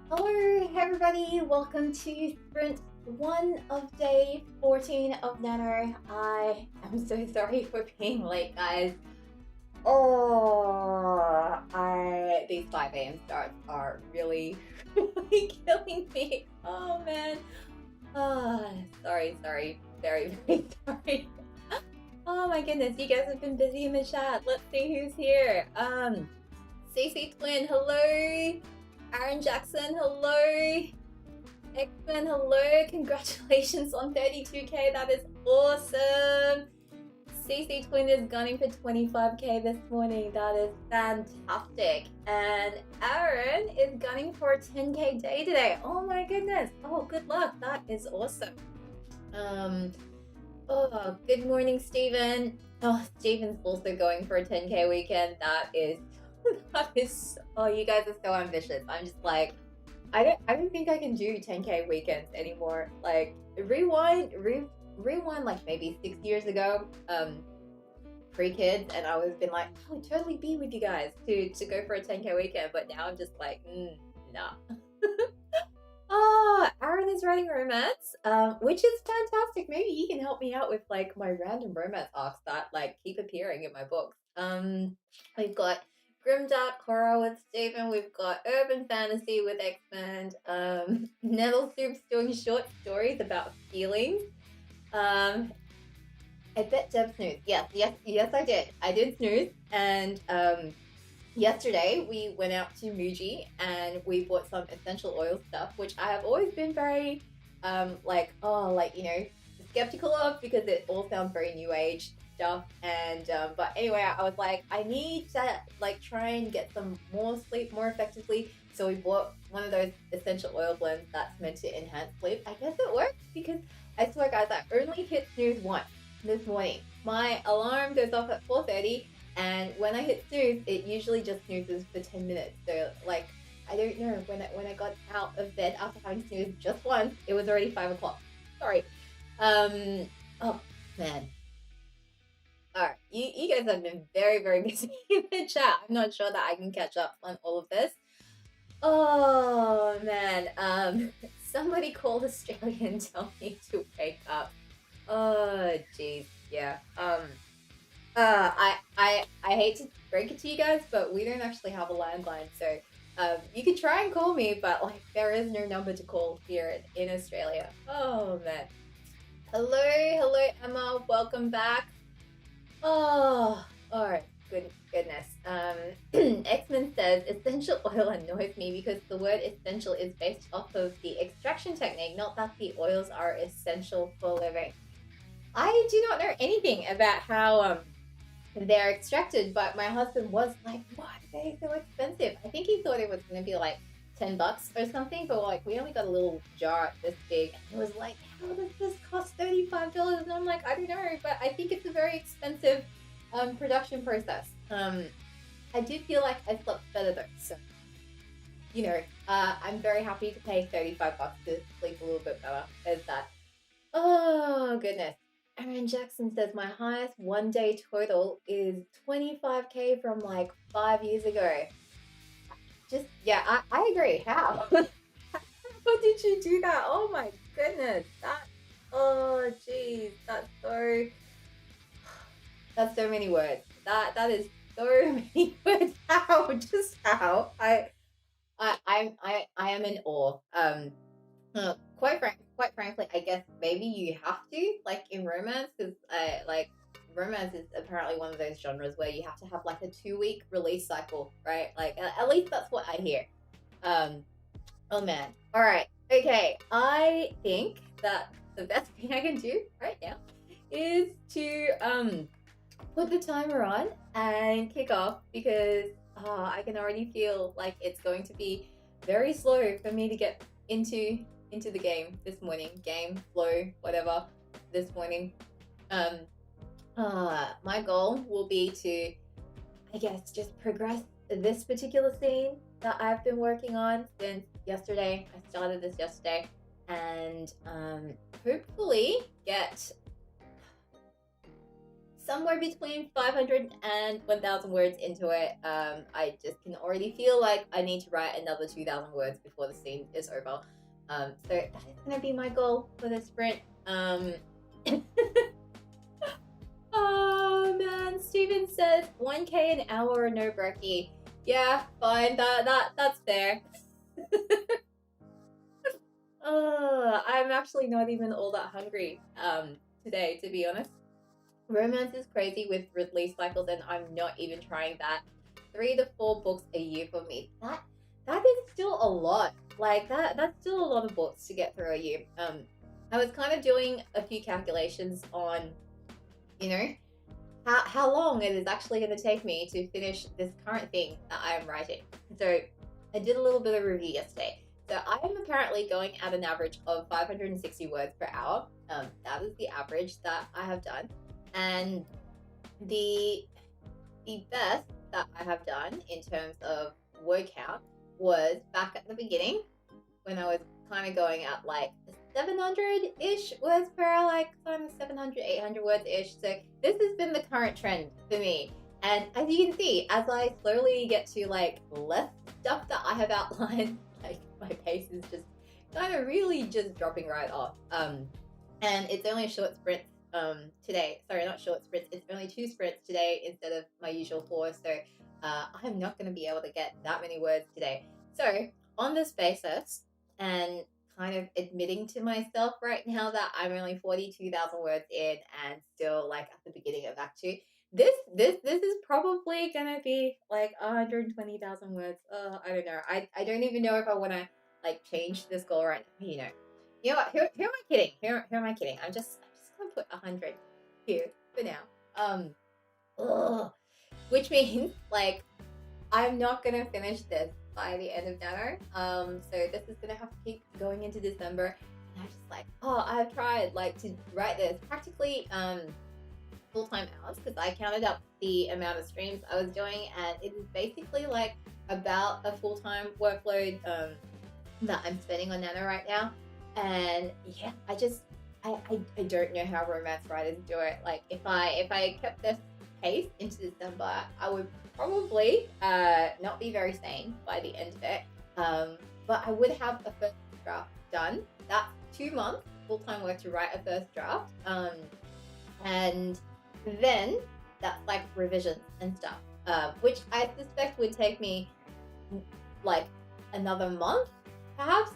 Hello everybody, welcome to sprint 1 of day 14 of Nano. I am so sorry for being late, guys. These 5 a.m. starts are really killing me. Oh man. Sorry, very sorry. Oh my goodness, you guys have been busy in the chat. Let's see who's here. CC Twin, hello. Aaron Jackson, hello. X-Men, hello. Congratulations on 32k. That is awesome. CC Twin is gunning for 25k this morning. That is fantastic. And Aaron is gunning for a 10k day today. Oh my goodness. Oh, good luck. That is awesome. Good morning, Stephen. Oh, Stephen's also going for a 10k weekend. That is, oh, you guys are so ambitious. I'm just like, I don't think I can do 10k weekends anymore. Like, rewind like maybe 6 years ago, pre-kids, and I was been like, I would totally be with you guys to go for a 10k weekend, but now I'm just like, nah. Aaron is writing romance, which is fantastic. Maybe he can help me out with like my random romance arcs that like keep appearing in my books. We've got Grimdark Horror with Stephen. We've got Urban Fantasy with X-Men. Nettle Soup's doing short stories about feelings. I bet Deb snoozed. Yes, I did. I did snooze, and yesterday we went out to Muji and we bought some essential oil stuff, which I have always been very skeptical of because it all sounds very new age stuff. And but anyway, I was like, I need to like try and get some more sleep more effectively. So we bought one of those essential oil blends that's meant to enhance sleep. I guess it works because I swear, guys, I only hit snooze once this morning. My alarm goes off at 4:30. And when I hit snooze, it usually just snoozes for 10 minutes. So, like, I don't know. When I got out of bed after having snoozed just once, it was already 5 o'clock. Sorry. Oh, man. Alright, you guys have been very, very busy in the chat. I'm not sure that I can catch up on all of this. Oh, man. Somebody call Australia and tell me to wake up. Oh, jeez. Yeah. I hate to break it to you guys, but we don't actually have a landline, so you can try and call me, but like there is no number to call here in Australia. Oh man. Hello Emma, welcome back. Oh, alright, goodness. X-Men says essential oil annoys me because the word essential is based off of the extraction technique, not that the oils are essential for living. I do not know anything about how they're extracted, but my husband was like, why are they so expensive? I think he thought it was going to be like $10 or something, but like we only got a little jar this big, and he was like, how does this cost $35? And I'm like, I don't know, but I think it's a very expensive production process. I do feel like I slept better though, so you know, I'm very happy to pay $35 to sleep a little bit better. There's that. Oh goodness. Aaron Jackson says my highest one day total is 25k from like 5 years ago. Just, yeah, I agree. How? How did you do that? Oh my goodness. Oh geez, that's so many words. That is so many words. How? Just how? I am in awe. Quite frankly, I guess maybe you have to, like in romance, because like romance is apparently one of those genres where you have to have like a 2-week release cycle, right? Like at least that's what I hear. Oh man. All right. Okay. I think that the best thing I can do right now is to put the timer on and kick off because I can already feel like it's going to be very slow for me to get into the game this morning. Game, flow, whatever, this morning. My goal will be to, I guess, just progress this particular scene that I've been working on since yesterday. I started this yesterday, and hopefully get somewhere between 500 and 1,000 words into it. I just can already feel like I need to write another 2,000 words before the scene is over. So that is gonna be my goal for the sprint. Oh man, Steven says 1K an hour or no brekkie. Yeah, fine. That's fair. I'm actually not even all that hungry today, to be honest. Romance is crazy with release cycles, and I'm not even trying that. 3 to 4 books a year for me. That is still a lot. Like that's still a lot of books to get through a year. I was kind of doing a few calculations on, you know, how long it is actually going to take me to finish this current thing that I am writing. So I did a little bit of review yesterday. So I am apparently going at an average of 560 words per hour. That is the average that I have done. And the best that I have done in terms of word count was back at the beginning when I was kind of going at like 700-ish words per hour, like kind of 700, 800 words-ish. So this has been the current trend for me. And as you can see, as I slowly get to like less stuff that I have outlined, like my pace is just kind of really just dropping right off. And it's only a short sprint today. Sorry, not short sprints. It's only 2 sprints today instead of my usual 4. So I'm not going to be able to get that many words today. So on this basis, and kind of admitting to myself right now that I'm only 42,000 words in and still like at the beginning of Act 2. This is probably gonna be like 120,000 words. I don't know. I don't even know if I want to like change this goal right now. You know what? Who am I kidding? Who am I kidding? I'm just gonna put 100 here for now. Which means like I'm not gonna finish this by the end of Nano. So this is gonna have to keep going into December. And I'm just like, I've tried like to write this practically full-time hours because I counted up the amount of streams I was doing, and it is basically like about a full-time workload that I'm spending on Nano right now. And yeah, I don't know how romance writers do it. Like if I kept this pace into December, I would probably not be very sane by the end of it. But I would have a first draft done. That's 2 months full-time work to write a first draft. And then that's like revisions and stuff, which I suspect would take me like another month, perhaps,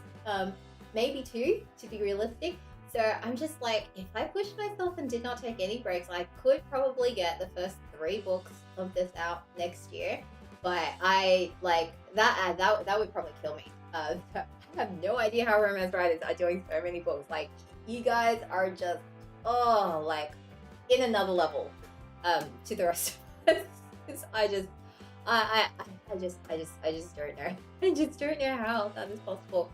maybe 2 to be realistic. So I'm just like, if I pushed myself and did not take any breaks, I could probably get the first 3 books of this out next year. But I like that would probably kill me. I have no idea how romance writers are doing so many books. Like you guys are just like in another level to the rest of us. I just don't know. I just don't know how that is possible.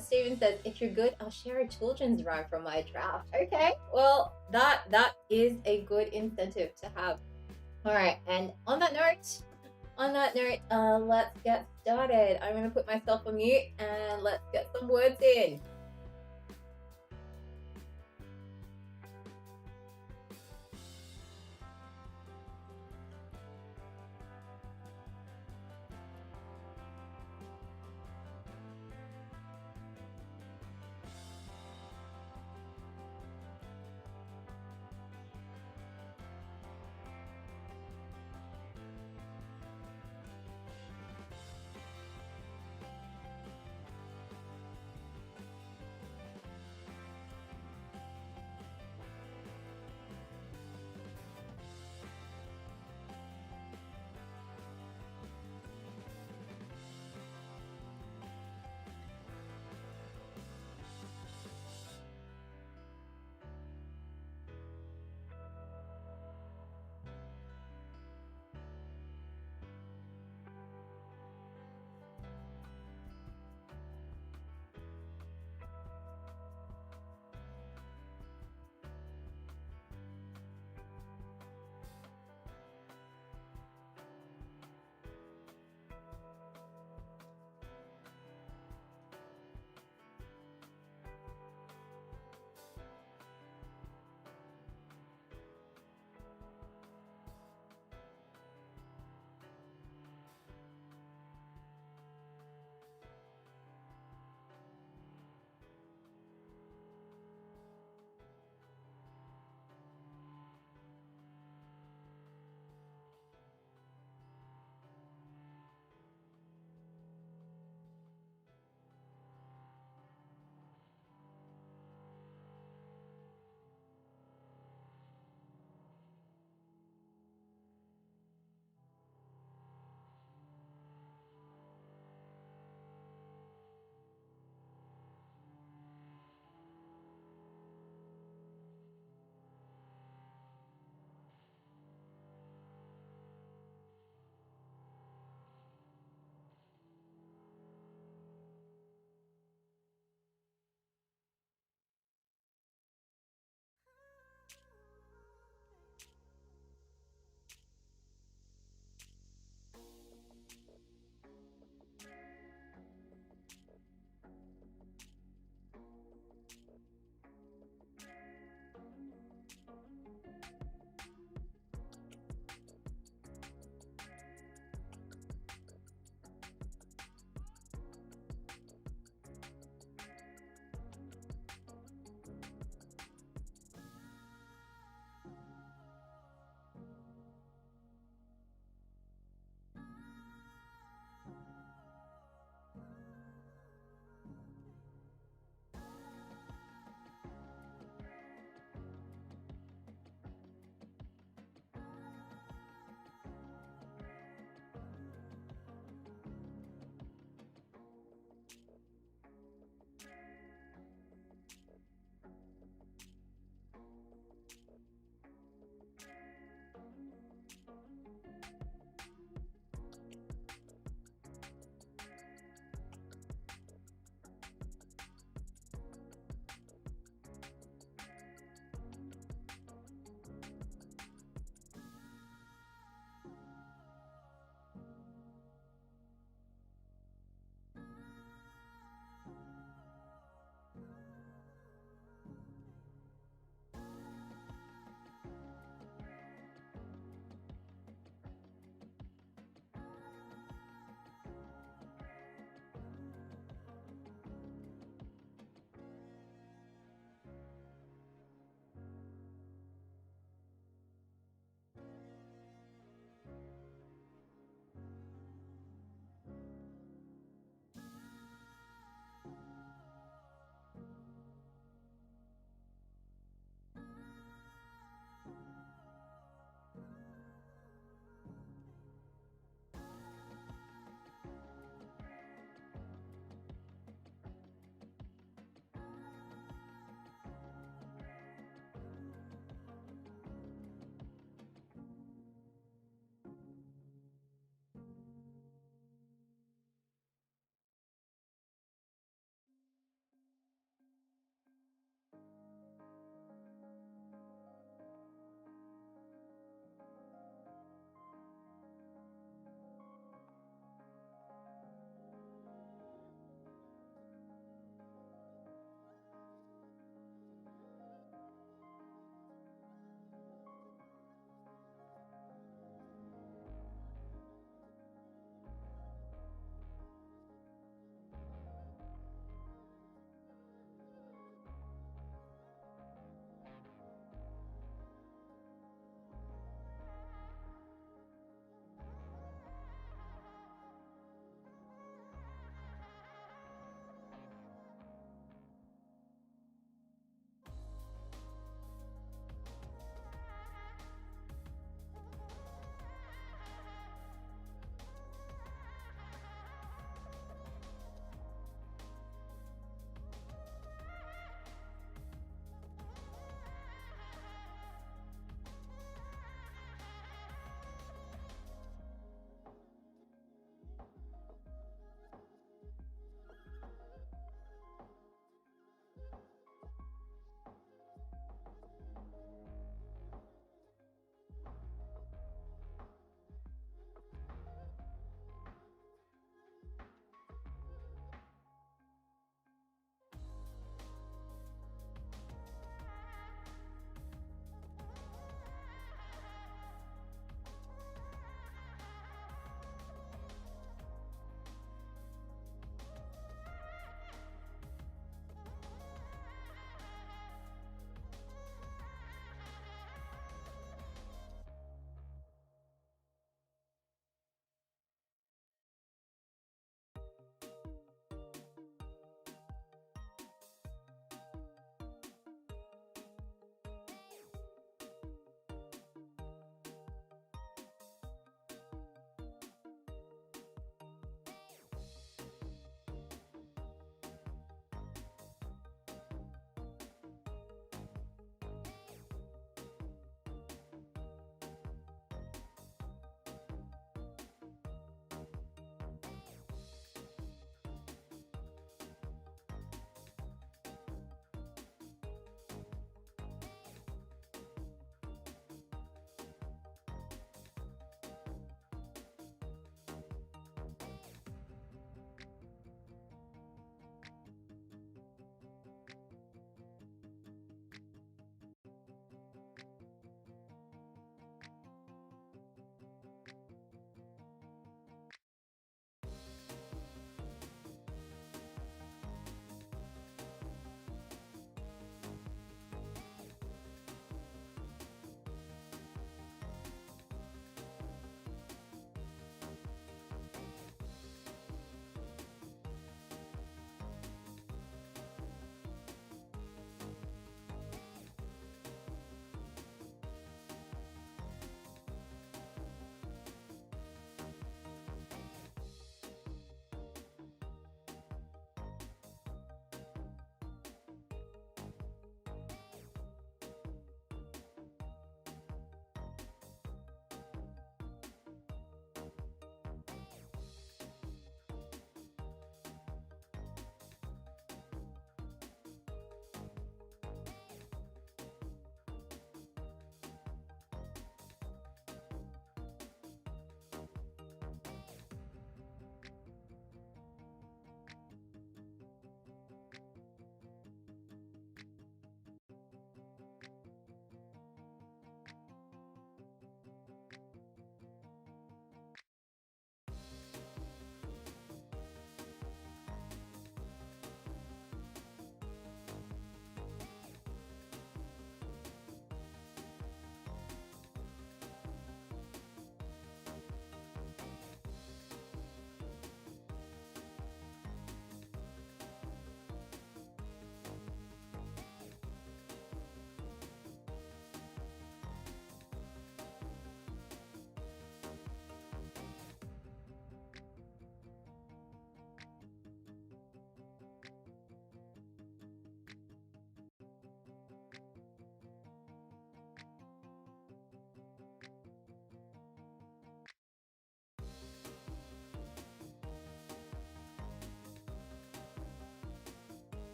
Steven says, if you're good, I'll share a children's rhyme from my draft. Okay, well, that is a good incentive to have. All right, and on that note, let's get started. I'm gonna put myself on mute and let's get some words in.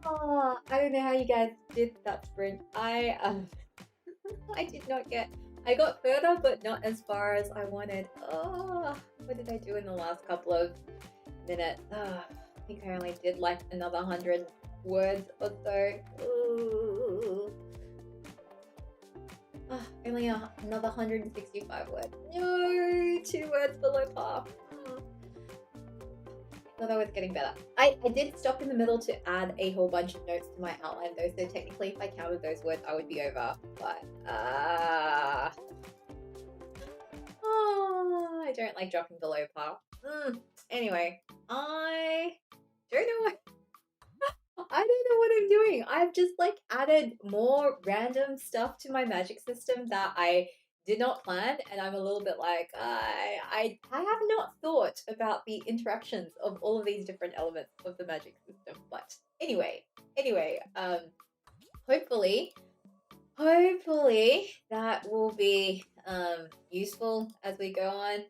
Oh, I don't know how you guys did that sprint. I did not get. I got further, but not as far as I wanted. Oh, what did I do in the last couple of minutes? Oh, I think I only did like another 100 words or so. Ooh. Oh, only another 165 words. No, 2 words below par. Oh. Thought I was getting better. I did stop in the middle to add a whole bunch of notes to my outline though, so technically if I counted those words I would be over. But I don't like dropping below par. Anyway, I don't know what I don't know what I'm doing. I've just like added more random stuff to my magic system that I did not plan, and I'm a little bit like I have not thought about the interactions of all of these different elements of the magic system. But anyway, hopefully that will be useful as we go on.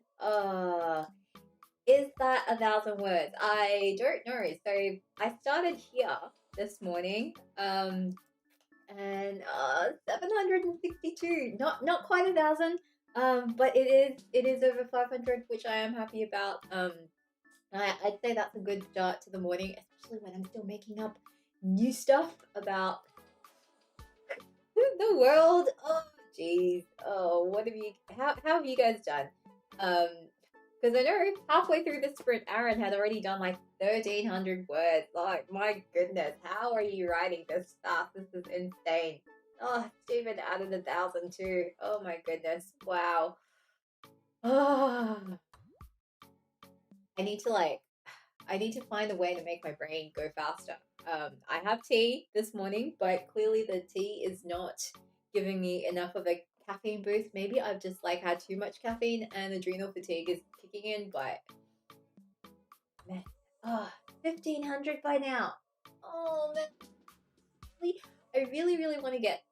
Is that 1,000 words? I don't know. So I started here this morning, and 762. Not quite 1,000. But it is over 500, which I am happy about. I'd say that's a good start to the morning, especially when I'm still making up new stuff about the world. Oh, jeez. Oh, what have you? How have you guys done? Because I know halfway through the sprint, Aaron had already done like 1,300 words. Like, my goodness, how are you writing this fast? This is insane. Oh, Stephen added 1,000 too. Oh my goodness. Wow. Oh, I need to like, I need to find a way to make my brain go faster. I have tea this morning, but clearly the tea is not giving me enough of a caffeine boost. Maybe I've just like had too much caffeine and adrenal fatigue is kicking in, but man, 1,500 by now. Oh man, I really want to get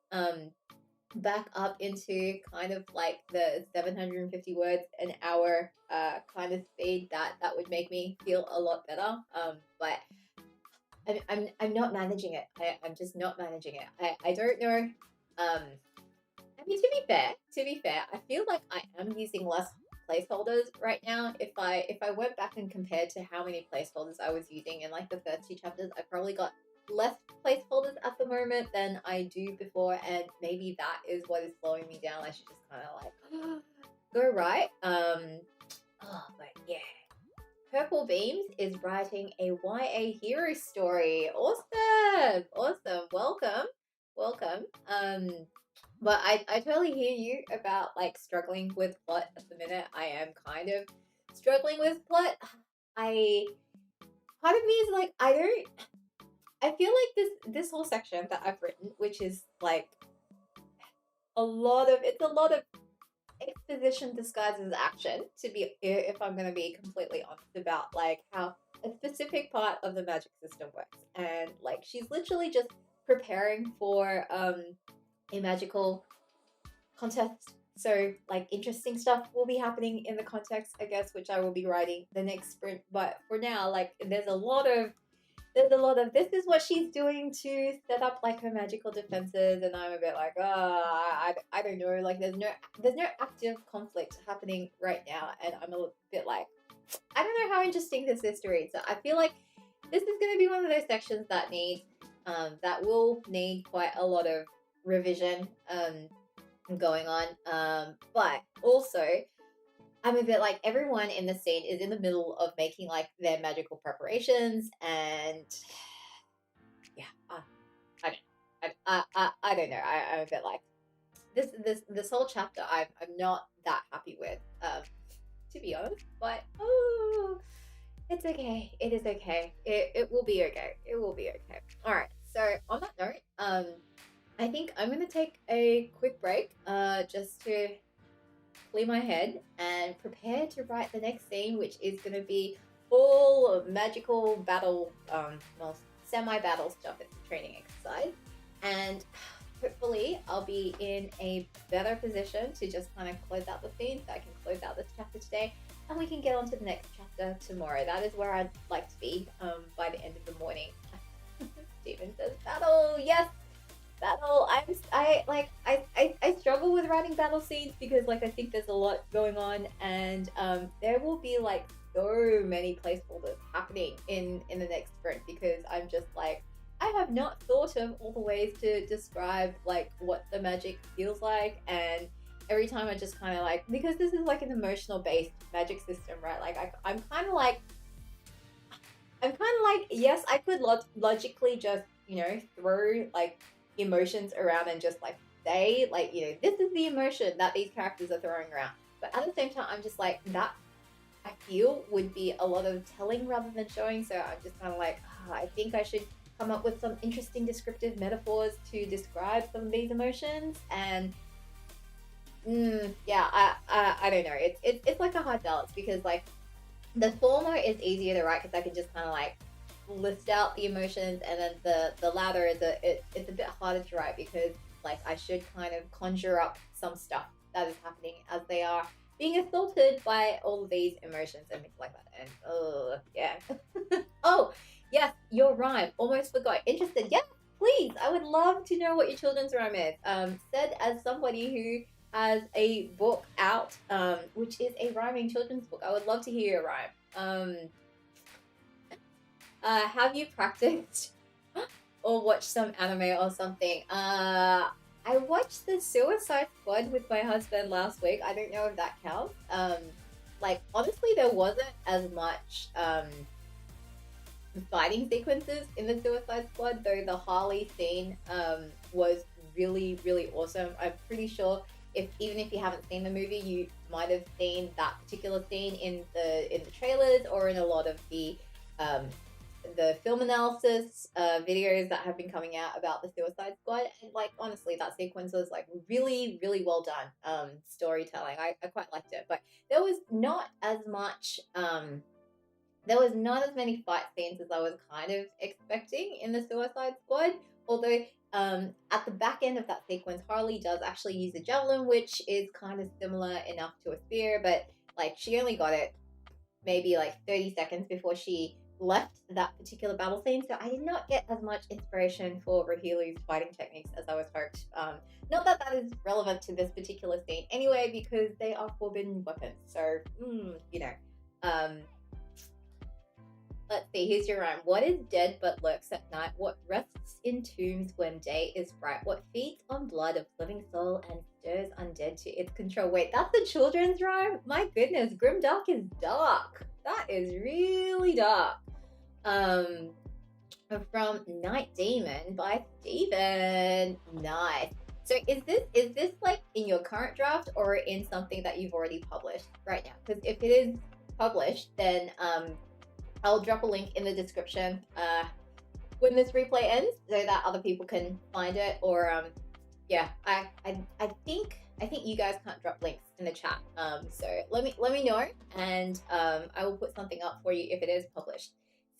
back up into kind of like the 750 words an hour kind of speed. That would make me feel a lot better. But I'm not managing it. I'm just not managing it. I don't know. I mean, to be fair, I feel like I am using less placeholders right now. If I went back and compared to how many placeholders I was using in like the first 2 chapters, I probably got less placeholders at the moment than I do before, and maybe that is what is slowing me down. I should just kind of like go right. But yeah. Purple Beams is writing a YA hero story. Awesome. Welcome. But I totally hear you about like struggling with plot at the minute. I am kind of struggling with plot. I Part of me is like I feel like this whole section that I've written, which is like a lot of exposition disguised as action, to be, if I'm going to be completely honest about like how a specific part of the magic system works. And like she's literally just preparing for a magical contest. So like interesting stuff will be happening in the context, I guess, which I will be writing the next sprint. But for now, like there's a lot of this is what she's doing to set up like her magical defenses, and I'm a bit like, I don't know, like there's no active conflict happening right now, and I'm a bit like, I don't know how interesting this is to read. So I feel like this is going to be one of those sections that will need quite a lot of revision going on, but also I'm a bit like, everyone in the scene is in the middle of making like their magical preparations, and yeah, I don't know. I'm a bit like, this whole chapter I'm not that happy with, to be honest. But it's okay. It is okay. It will be okay. It will be okay. All right. So on that note, I think I'm gonna take a quick break, just to clear my head and prepare to write the next scene, which is going to be all magical battle, well, semi-battle stuff. It's a training exercise, and hopefully I'll be in a better position to just kind of close out the scene, so I can close out this chapter today, and we can get on to the next chapter tomorrow. That is where I'd like to be by the end of the morning. Steven says battle. Yes, battle. I struggle with writing battle scenes because like I think there's a lot going on, and there will be like so many placeholders happening in the next sprint because I'm just like I have not thought of all the ways to describe like what the magic feels like, and every time I just kind of like, because this is like an emotional based magic system, right? Like I'm kind of like, yes, I could logically just, throw like emotions around and just like say, like, this is the emotion that these characters are throwing around. But at the same time, I'm just like, that I feel would be a lot of telling rather than showing. So I'm just kind of like, I think I should come up with some interesting descriptive metaphors to describe some of these emotions. And yeah, I don't know. It's like a hard balance because like the former is easier to write because I can just kind of like list out the emotions, and then the latter is it's a bit harder to write because like I should kind of conjure up some stuff that is happening as they are being assaulted by all of these emotions and things like that. And oh yeah. Oh yes, your rhyme. Almost forgot. Interested? Yeah, please. I would love to know what your children's rhyme is. Said as somebody who has a book out, which is a rhyming children's book. I would love to hear your rhyme. Have you practiced or watched some anime or something? I watched the Suicide Squad with my husband last week. I don't know if that counts. Like honestly, there wasn't as much fighting sequences in the Suicide Squad, though the Harley scene was really really awesome. I'm pretty sure even if you haven't seen the movie, you might have seen that particular scene in the trailers or in a lot of the film analysis videos that have been coming out about the Suicide Squad. And like honestly, that sequence was like really really well done storytelling. I quite liked it, but there was not as much there was not as many fight scenes as I was kind of expecting in the Suicide Squad. Although at the back end of that sequence, Harley does actually use a javelin, which is kind of similar enough to a spear, but like she only got it maybe like 30 seconds before she left that particular battle scene. So I did not get as much inspiration for Raheelu's fighting techniques as I was hoped. Not that that is relevant to this particular scene anyway, because they are forbidden weapons. So, let's see, here's your rhyme. What is dead but lurks at night? What rests in tombs when day is bright? What feeds on blood of living soul and stirs undead to its control? Wait, that's a children's rhyme? My goodness, Grimdark is dark. That is really dark. From Night Demon by Steven. Nice. So is this like in your current draft or in something that you've already published right now? Because if it is published, then I'll drop a link in the description when this replay ends so that other people can find it. Or yeah, I think you guys can't drop links in the chat. So let me know, and I will put something up for you if it is published.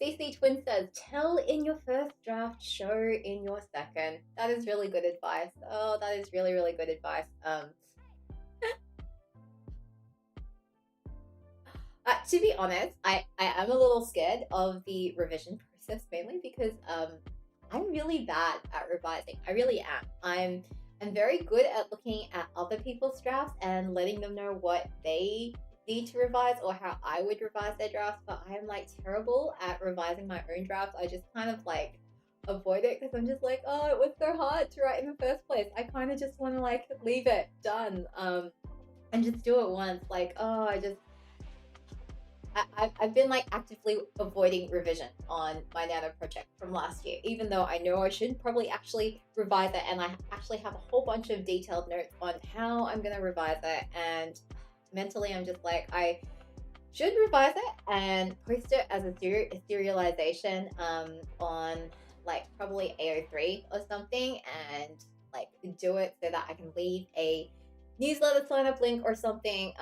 CC Twin says, tell in your first draft, show in your second. That is really good advice. Oh, that is really, really good advice. To be honest, I am a little scared of the revision process, mainly because I'm really bad at revising. I really am. I'm very good at looking at other people's drafts and letting them know what they need to revise or how I would revise their drafts, but I am like terrible at revising my own drafts. I just kind of like avoid it because I'm just like, oh, it was so hard to write in the first place. I kind of just want to like leave it done and just do it once. Like, oh, I've been like actively avoiding revision on my Nano project from last year, even though I know I should probably actually revise it, and I actually have a whole bunch of detailed notes on how I'm going to revise it, and mentally I'm just like, I should revise it and post it as a serialization on like probably AO3 or something, and like do it so that I can leave a newsletter sign up link or something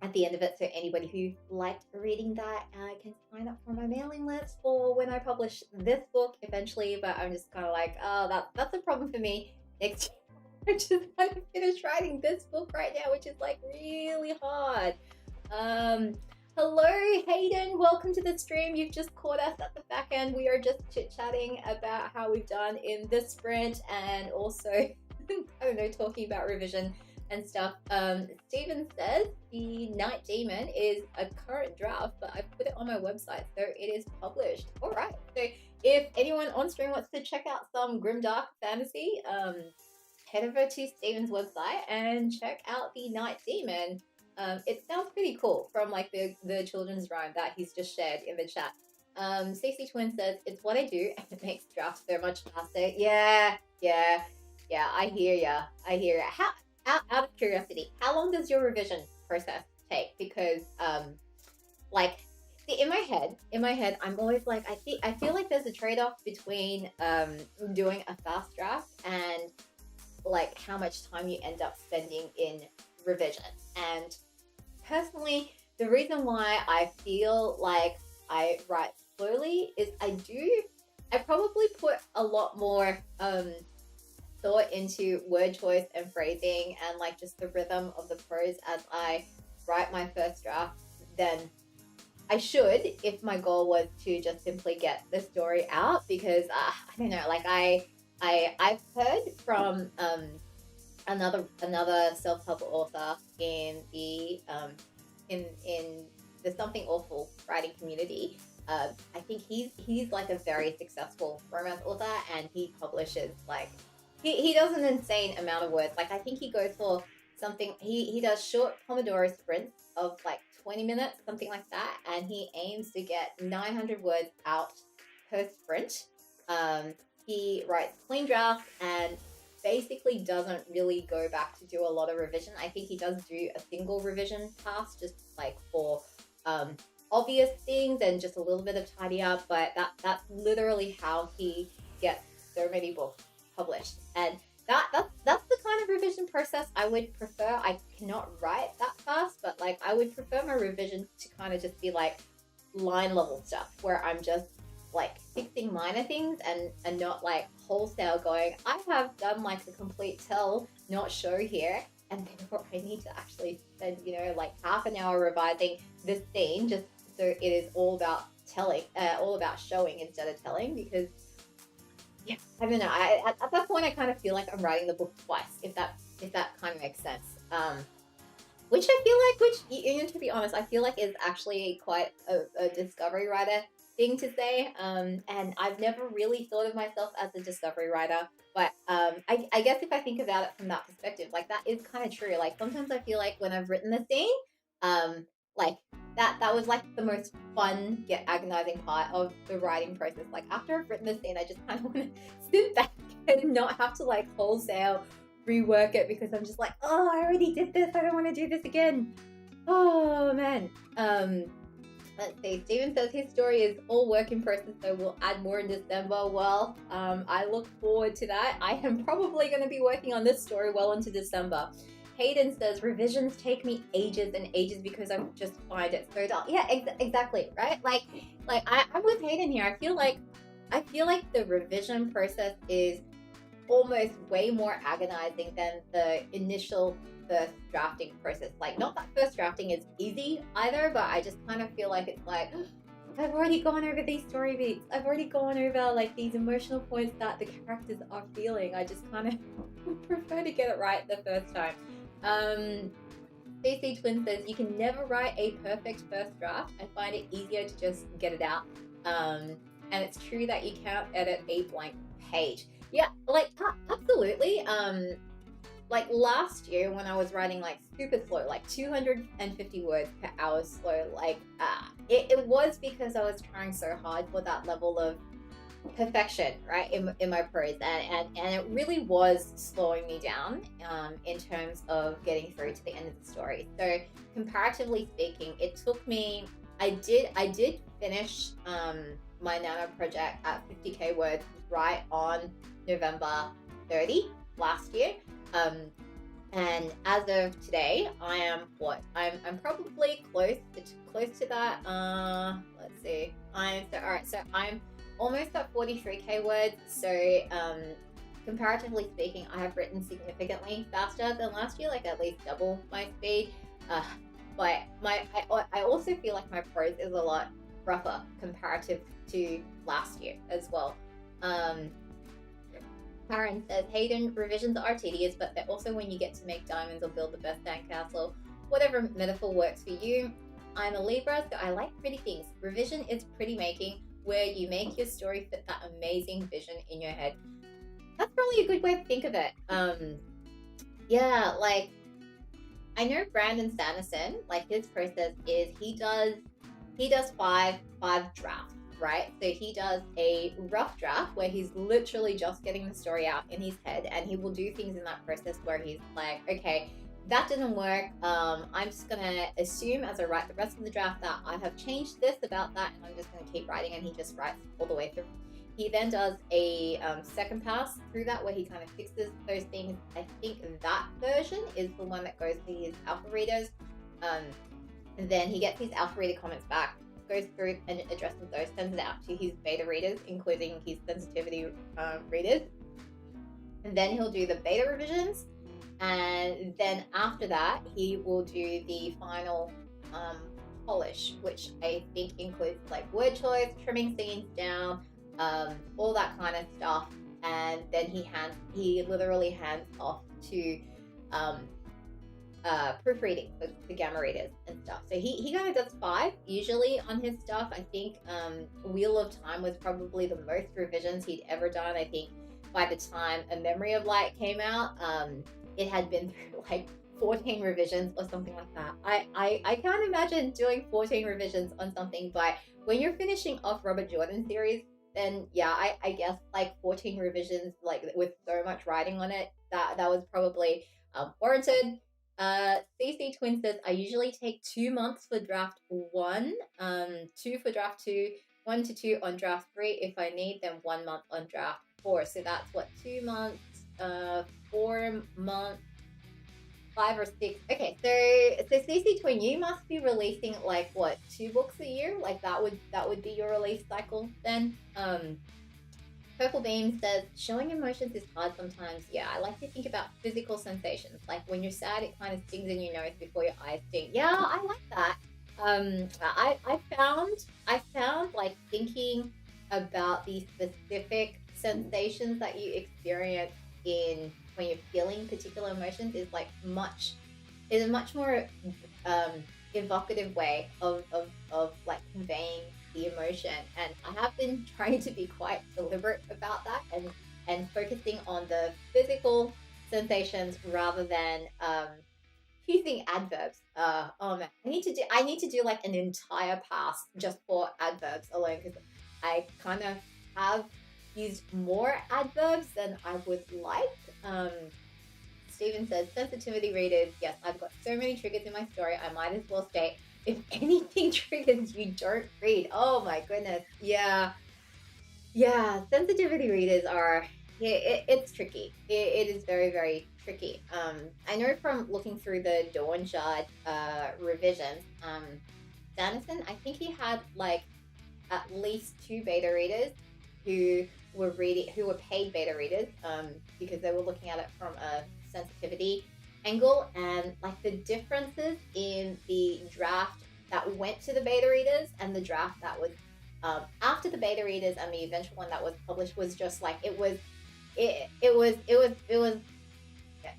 at the end of it, so anybody who liked reading that can sign up for my mailing list for when I publish this book eventually. But I'm just kind of like, oh, that's a problem for me next year. I just want to finish writing this book right now, which is like really hard. Hello, Hayden. Welcome to the stream. You've just caught us at the back end. We are just chit-chatting about how we've done in this sprint and also, I don't know, talking about revision and stuff. Steven says the Night Demon is a current draft, but I put it on my website, so it is published. All right. So if anyone on stream wants to check out some grimdark fantasy, head over to Steven's website and check out the Night Demon. It sounds pretty cool from like the children's rhyme that he's just shared in the chat. Stacey Twin says, it's what I do and it makes drafts so much faster. Yeah, I hear ya. How, out of curiosity, how long does your revision process take? Because, like, see, in my head, I'm always like, I feel like there's a trade-off between doing a fast draft and like how much time you end up spending in revision. And personally, the reason why I feel like I write slowly is I probably put a lot more thought into word choice and phrasing and like just the rhythm of the prose as I write my first draft than I should if my goal was to just simply get the story out. Because I don't know, like I've heard from another self-help author in the Something Awful writing community. I think he's like a very successful romance author, and he publishes like he does an insane amount of words. Like I think he goes for something, he does short Pomodoro sprints of like 20 minutes, something like that, and he aims to get 900 words out per sprint. He writes clean drafts and basically doesn't really go back to do a lot of revision. I think he does do a single revision pass just like for obvious things and just a little bit of tidy up, but that's literally how he gets so many books published. And that's the kind of revision process I would prefer. I cannot write that fast, but like I would prefer my revision to kind of just be like line level stuff where I'm just like fixing minor things and not like wholesale going, I have done like a complete tell, not show here, and therefore I need to actually spend, you know, like half an hour revising this scene just so it is all about telling, all about showing instead of telling. Because yeah, I don't know, at that point I kind of feel like I'm writing the book twice, if that kind of makes sense. Which I feel like, you know, to be honest, I feel like is actually quite a discovery writer thing to say, and I've never really thought of myself as a discovery writer, but I guess if I think about it from that perspective, like that is kind of true. Like sometimes I feel like when I've written the scene, like that was like the most fun yet agonizing part of the writing process. Like after I've written the scene, I just kind of want to sit back and not have to like wholesale rework it, because I'm just like, oh, I already did this, I don't want to do this again. Oh man. Let's see, Steven says his story is all work in process, so we'll add more in December. Well, I look forward to that. I am probably going to be working on this story well into December. Hayden says revisions take me ages and ages because I just find it so dull. Yeah, exactly, right? Like I'm with Hayden here. I feel like the revision process is almost way more agonizing than the initial first drafting process. Like, not that first drafting is easy either, but I just kind of feel like it's like, I've already gone over these story beats, I've already gone over like these emotional points that the characters are feeling. I just kind of prefer to get it right the first time. CC Twin says you can never write a perfect first draft. I find it easier to just get it out, and it's true that you can't edit a blank page. Yeah, like absolutely. Like last year when I was writing like super slow, like 250 words per hour slow, like it was because I was trying so hard for that level of perfection, right, in my prose, and it really was slowing me down in terms of getting through to the end of the story. So comparatively speaking, it took me, I did finish my Nano project at 50k words right on November 30 last year. And as of today, I am I'm probably close to that. Let's see. So I'm almost at 43k words. So comparatively speaking, I have written significantly faster than last year, like at least double my speed. but I also feel like my prose is a lot rougher comparative to last year as well. Um, Karen says, Hayden, revisions are tedious, but they're also when you get to make diamonds or build the best sandcastle. Whatever metaphor works for you. I'm a Libra, so I like pretty things. Revision is pretty making, where you make your story fit that amazing vision in your head. That's probably a good way to think of it. Yeah, like I know Brandon Sanderson, like his process is he does five drafts, right? So he does a rough draft where he's literally just getting the story out in his head, and he will do things in that process where he's like, okay, that didn't work. I'm just gonna assume as I write the rest of the draft that I have changed this about that, and I'm just gonna keep writing. And he just writes all the way through. He then does a second pass through that where he kind of fixes those things. I think that version is the one that goes to his alpha readers. And then he gets his alpha reader comments back, goes through and addresses those, sends it out to his beta readers, including his sensitivity readers. And then he'll do the beta revisions. And then after that, he will do the final polish, which I think includes like word choice, trimming scenes down, all that kind of stuff. And then he literally hands off to proofreading for the gamma readers and stuff. So he kind of does 5 usually on his stuff. I think Wheel of Time was probably the most revisions he'd ever done. I think by the time A Memory of Light came out, it had been through like 14 revisions or something like that. I can't imagine doing 14 revisions on something, but when you're finishing off Robert Jordan series, then yeah, I guess like 14 revisions, like with so much writing on it, that was probably warranted. CC Twin says, I usually take 2 months for draft 1, 2 for draft 2, 1 to 2 on draft 3. If I need, then 1 month on draft 4. So that's what, 2 months, 4 months, 5 or 6. Okay, so CC Twin, you must be releasing like what, 2 books a year? Like that would be your release cycle then. Purple Beam says, showing emotions is hard sometimes. Yeah, I like to think about physical sensations. Like when you're sad, it kind of stings in your nose before your eyes sting. Yeah, I like that. I found like thinking about the specific sensations that you experience in when you're feeling particular emotions is a much more evocative way of like conveying the emotion. And I have been trying to be quite deliberate about that and focusing on the physical sensations rather than using adverbs. Oh man, I need to do like an entire pass just for adverbs alone, because I kind of have used more adverbs than I would like. Steven says, sensitivity readers, yes, I've got so many triggers in my story, I might as well state, if anything triggers you, don't read. Oh my goodness. Yeah, sensitivity readers are, it's tricky. It is very, very tricky. I know from looking through the Dawn Shard revisions, Sanderson, I think he had like at least 2 beta readers who were paid beta readers, because they were looking at it from a sensitivity angle, and like the differences in the draft that went to the beta readers and the draft that was after the beta readers and the eventual one that was published was just like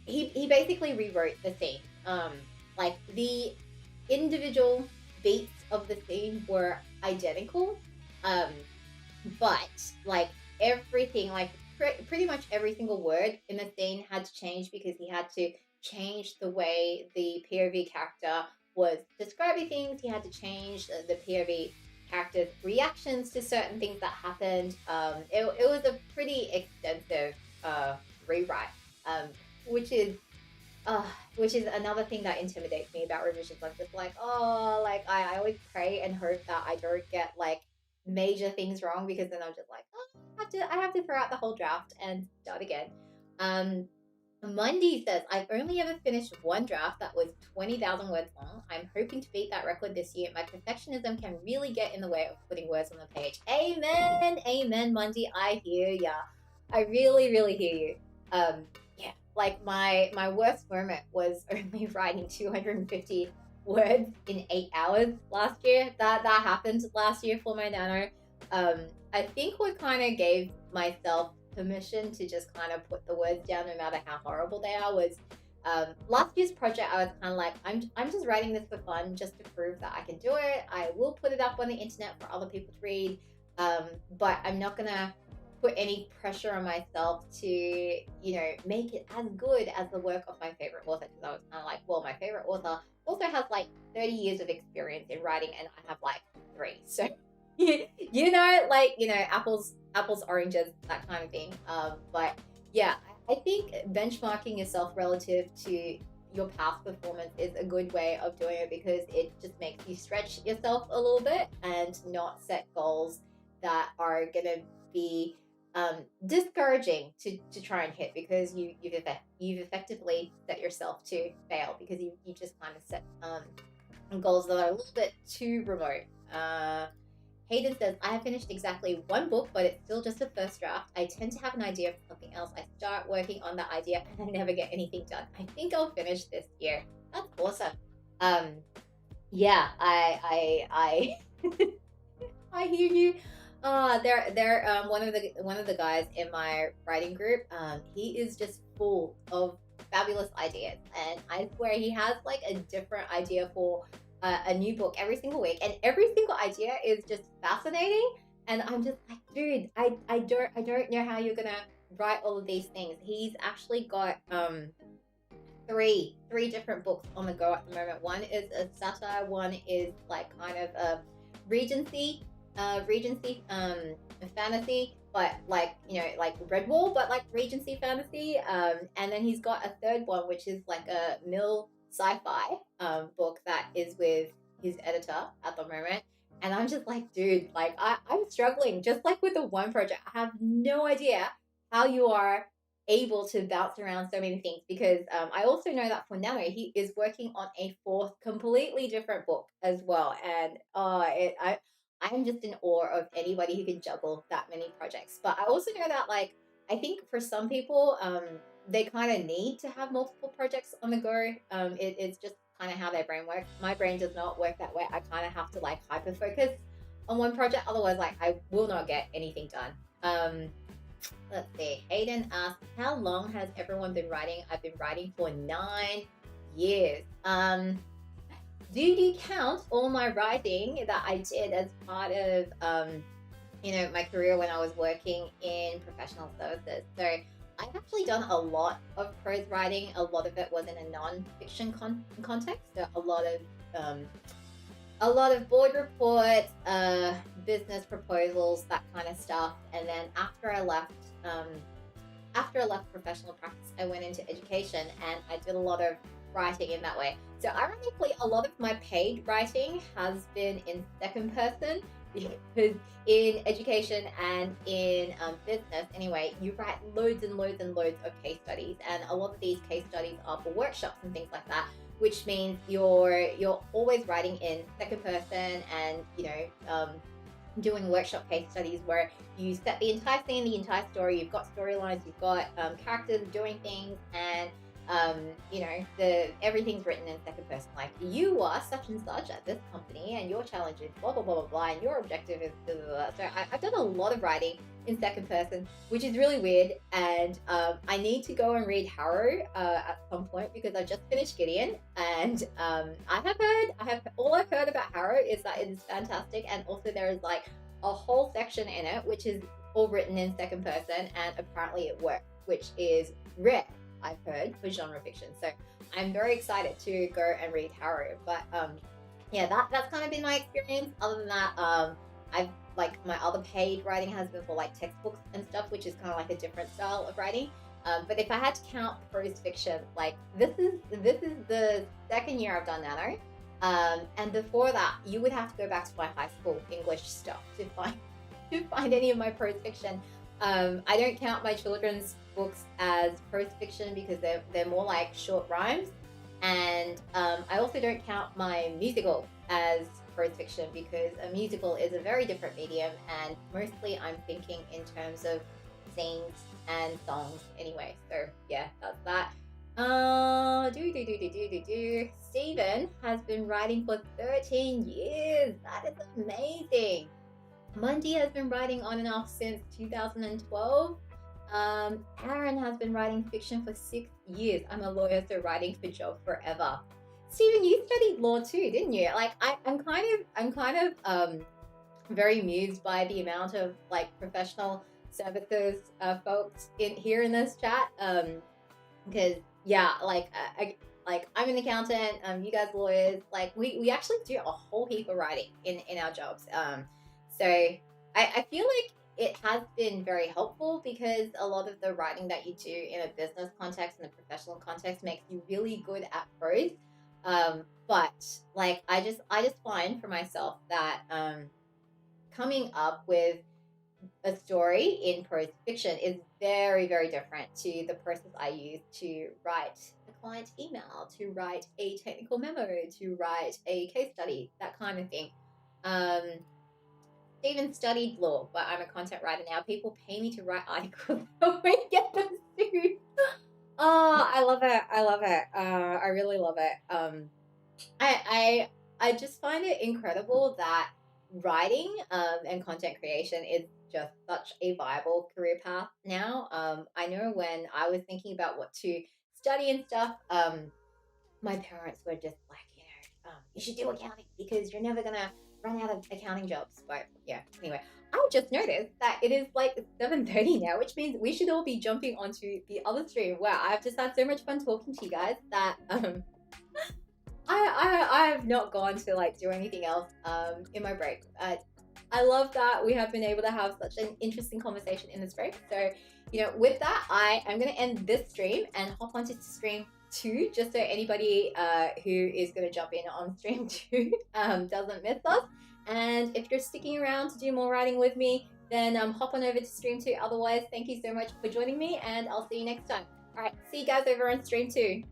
he basically rewrote the scene. Like the individual beats of the scene were identical, but like everything, like pretty much every single word in the scene had to change because he had to change the way the POV character was describing things. He had to change the POV character's reactions to certain things that happened. It was a pretty extensive rewrite, which is another thing that intimidates me about revisions. I'm just like, oh, like I always pray and hope that I don't get like major things wrong, because then I'm just like, oh, I have to throw out the whole draft and start again. Mundy says, I've only ever finished 1 draft that was 20,000 words long. I'm hoping to beat that record this year. My perfectionism can really get in the way of putting words on the page. Amen, Mundy. I hear ya. I really, really hear you. Yeah, like my worst moment was only writing 250 words in 8 hours last year. That happened last year for my nano. I think what kind of gave myself permission to just kind of put the words down no matter how horrible they are was last year's project. I was kind of like, I'm just writing this for fun, just to prove that I can do it. I will put it up on the internet for other people to read, but I'm not gonna put any pressure on myself to, make it as good as the work of my favorite author. Because I was kind of like, well, my favorite author also has like 30 years of experience in writing, and I have like 3. So, apples, oranges, that kind of thing. But yeah, I think benchmarking yourself relative to your past performance is a good way of doing it, because it just makes you stretch yourself a little bit and not set goals that are going to be discouraging to try and hit, because you've effectively set yourself to fail, because you just kind of set goals that are a little bit too remote. Hayden says, I have finished exactly 1 book, but it's still just a first draft. I tend to have an idea for something else. I start working on that idea and I never get anything done. I think I'll finish this year. That's awesome. Yeah, I I hear you. They're one of the guys in my writing group. He is just full of fabulous ideas, and I swear he has like a different idea for a new book every single week, and every single idea is just fascinating. And I'm just like, dude, I don't know how you're gonna write all of these things. He's actually got three different books on the go at the moment. One is a satire, one is like kind of a Regency fantasy, but like like Redwall, but like Regency fantasy. And then he's got a third one which is like a mill sci-fi book that is with his editor at the moment. And I'm just like, dude, like I'm struggling just like with the one project. I have no idea how you are able to bounce around so many things, because I also know that for Nano he is working on a 4th completely different book as well. And I'm just in awe of anybody who can juggle that many projects. But I also know that, like, I think for some people, they kind of need to have multiple projects on the go. It's just kind of how their brain works. My brain does not work that way. I kind of have to like hyper focus on one project, otherwise, like, I will not get anything done. Let's see. Hayden asks, how long has everyone been writing? I've been writing for 9 years. Do you count all my writing that I did as part of my career when I was working in professional services? So I've actually done a lot of prose writing. A lot of it was in a non-fiction context. So a lot of board reports, business proposals, that kind of stuff. And then after I left professional practice, I went into education, and I did a lot of writing in that way. So ironically, a lot of my paid writing has been in second person, because in education and in business anyway, you write loads and loads and loads of case studies, and a lot of these case studies are for workshops and things like that, which means you're always writing in second person, and doing workshop case studies where you set the entire scene, the entire story. You've got storylines, you've got characters doing things, and everything's written in second person. Like, you are such and such at this company, and your challenge is blah blah blah blah blah, and your objective is blah blah blah. So I've done a lot of writing in second person, which is really weird. And I need to go and read Harrow at some point, because I just finished Gideon, and all I've heard about Harrow is that it is fantastic, and also there is like a whole section in it which is all written in second person, and apparently it works, which is rare, I've heard, for genre fiction. So I'm very excited to go and read Harrow. But that's kind of been my experience. Other than that, I've like my other paid writing has been for like textbooks and stuff, which is kind of like a different style of writing. But if I had to count prose fiction, like this is the second year I've done Nano. And before that, you would have to go back to my high school English stuff to find any of my prose fiction. I don't count my children's books as prose fiction, because they're more like short rhymes, and I also don't count my musical as prose fiction, because a musical is a very different medium, and mostly I'm thinking in terms of scenes and songs anyway. So yeah, that's that. Stephen has been writing for 13 years. That is amazing. Mundy has been writing on and off since 2012. Aaron has been writing fiction for 6 years. I'm a lawyer, so writing for job forever. Stephen, you studied law too, didn't you? Like, I'm kind of very amused by the amount of like professional services folks in here in this chat. Because yeah, like I'm an accountant, you guys lawyers, like we actually do a whole heap of writing in our jobs. So I feel like it has been very helpful because a lot of the writing that you do in a business context and a professional context makes you really good at prose. But like I just find for myself that coming up with a story in prose fiction is very, very different to the process I use to write a client email, to write a technical memo, to write a case study, that kind of thing. Um, Stephen studied law, but I'm a content writer now. People pay me to write articles so we get them sued. Oh, I love it. I love it. I really love it. I just find it incredible that writing and content creation is just such a viable career path now. I know when I was thinking about what to study and stuff, my parents were just like, you should do accounting because you're never gonna run out of accounting jobs. But yeah, anyway, I just noticed that it is like 7:30 now, which means we should all be jumping onto the other stream. Wow, I've just had so much fun talking to you guys that I have not gone to like do anything else in my break. I love that we have been able to have such an interesting conversation in this break. So, with that, I am going to end this stream and hop onto stream 2, just so anybody who is going to jump in on stream 2 doesn't miss us. And if you're sticking around to do more writing with me, then hop on over to stream 2. Otherwise, thank you so much for joining me, and I'll see you next time. All right, see you guys over on stream 2.